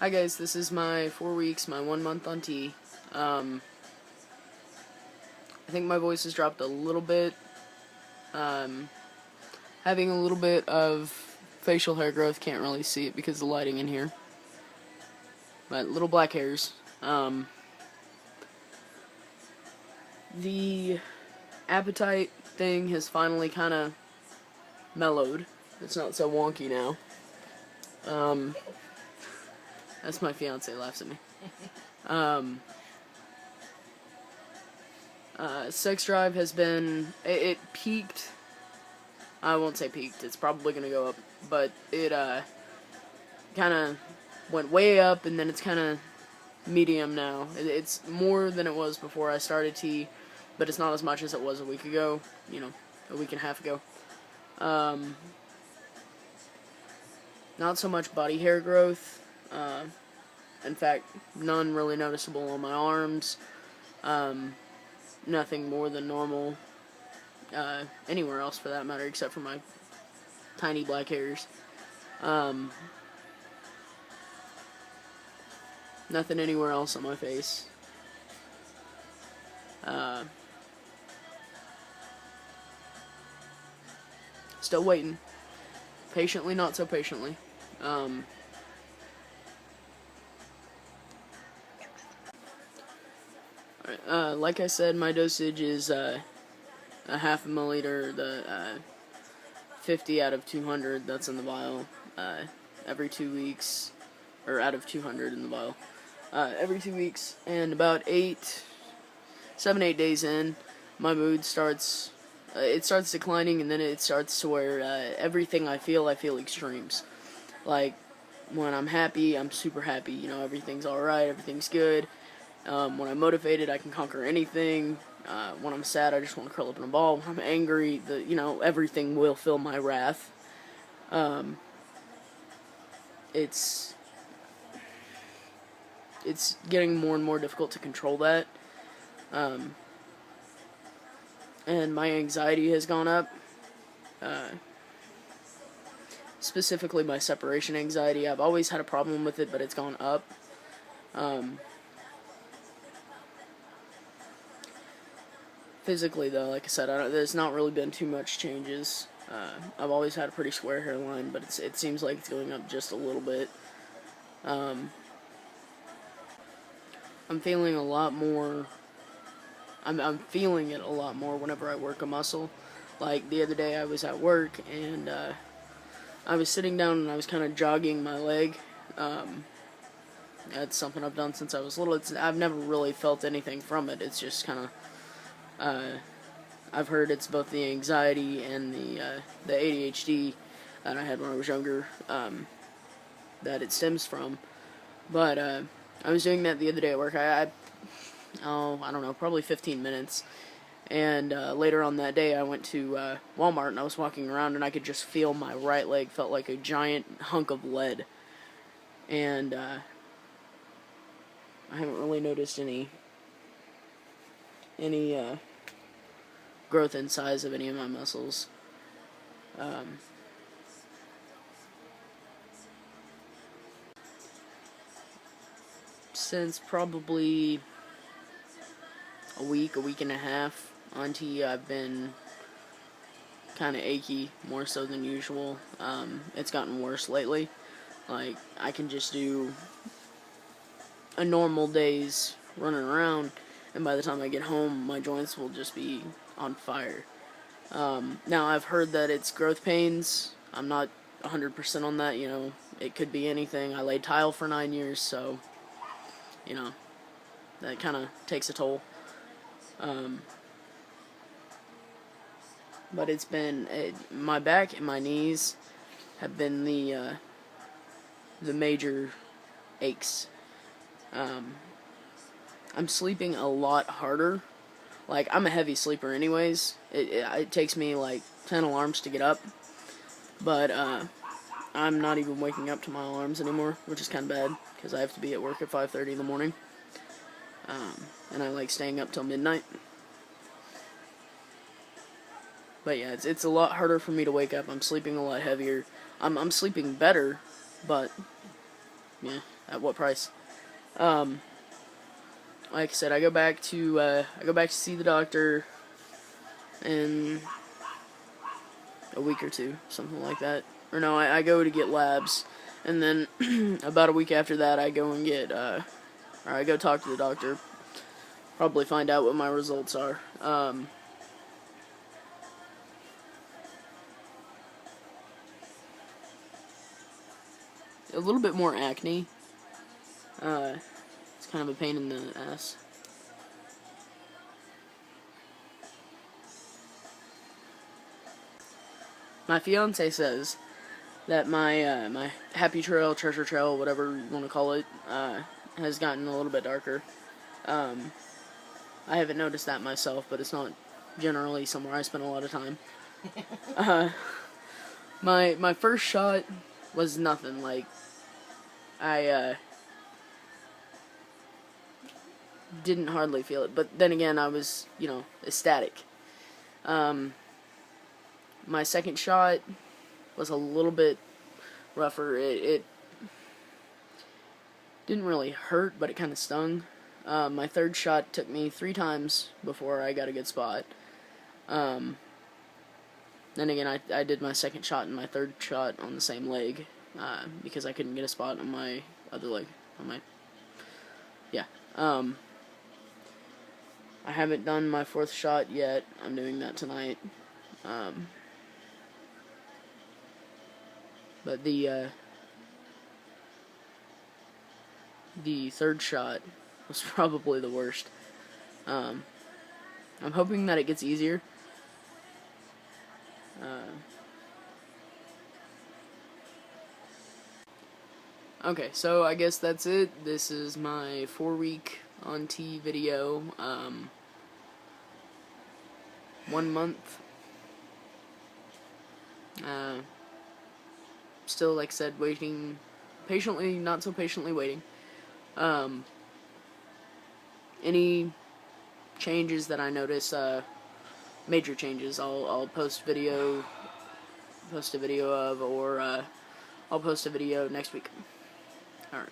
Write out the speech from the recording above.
Hi guys, this is my 4 weeks, my 1 month on T. I think my voice has dropped a little bit. Having a little bit of facial hair growth, can't really see it because of the lighting in here. But little black hairs. The appetite thing has finally kind of mellowed. It's not so wonky now. That's my fiance laughs at me. Sex drive has been, it peaked. I won't say peaked, it's probably going to go up, but it kind of went way up, and then it's kind of medium now. It's more than it was before I started T, but it's not as much as it was a week ago, a week and a half ago. Not so much body hair growth. In fact, none really noticeable on my arms. Nothing more than normal anywhere else for that matter, except for my tiny black hairs. Nothing anywhere else on my face. Still waiting. Patiently, not so patiently. Like I said, my dosage is a half a milliliter, the 50 out of 200 that's in the vial, every 2 weeks, or out of 200 in the vial, every 2 weeks, and about 7, 8 days in, my mood starts, it starts declining, and then it starts to where everything I feel extremes. Like, when I'm happy, I'm super happy, everything's alright, everything's good. When I'm motivated, I can conquer anything. When I'm sad, I just want to curl up in a ball. When I'm angry, everything will fill my wrath. It's getting more and more difficult to control that. And my anxiety has gone up. Specifically my separation anxiety. I've always had a problem with it, but it's gone up. Physically, though, like I said, there's not really been too much changes. I've always had a pretty square hairline, but it seems like it's going up just a little bit. I'm feeling a lot more. I'm feeling it a lot more whenever I work a muscle. Like the other day, I was at work and I was sitting down and I was kind of jogging my leg. That's something I've done since I was little. I've never really felt anything from it. It's just kind of. I've heard it's both the anxiety and the ADHD that I had when I was younger that it stems from. But I was doing that the other day at work. I don't know, probably 15 minutes. And later on that day, I went to Walmart and I was walking around and I could just feel my right leg felt like a giant hunk of lead. And I haven't really noticed any growth in size of any of my muscles. Since probably a week and a half on T, I've been kind of achy, more so than usual. It's gotten worse lately. Like, I can just do a normal day's running around, and by the time I get home, my joints will just be on fire. Now, I've heard that it's growth pains. I'm not 100% on that, it could be anything. I laid tile for 9 years, so, that kind of takes a toll. But it's been, my back and my knees have been the major aches. I'm sleeping a lot harder. Like, I'm a heavy sleeper anyways. It takes me like 10 alarms to get up. But I'm not even waking up to my alarms anymore, which is kind of bad, because I have to be at work at 5:30 in the morning. And I like staying up till midnight. But yeah, it's a lot harder for me to wake up. I'm sleeping a lot heavier. I'm sleeping better, but yeah, at what price. Like I said, I go back to see the doctor in a week or two, something like that. Or no, I go to get labs, and then about a week after that, I go and get, or I go talk to the doctor, probably find out what my results are. A little bit more acne. It's kind of a pain in the ass. My fiance says that my my happy trail, treasure trail, whatever you want to call it, has gotten a little bit darker. I haven't noticed that myself, but it's not generally somewhere I spend a lot of time. My first shot was nothing. Like, I didn't hardly feel it, but then again, I was, ecstatic. My second shot was a little bit rougher. It didn't really hurt, but it kind of stung. My third shot took me 3 times before I got a good spot. Then again, I did my second shot and my third shot on the same leg, because I couldn't get a spot on my other leg. I haven't done my 4th shot yet. I'm doing that tonight. But the 3rd shot was probably the worst. I'm hoping that it gets easier. Okay, so I guess that's it. This is my 4-week on T video. 1 month. Still, like I said, waiting patiently, not so patiently waiting. Any changes that I notice, major changes, I'll post a video of, or I'll post a video next week. Alright.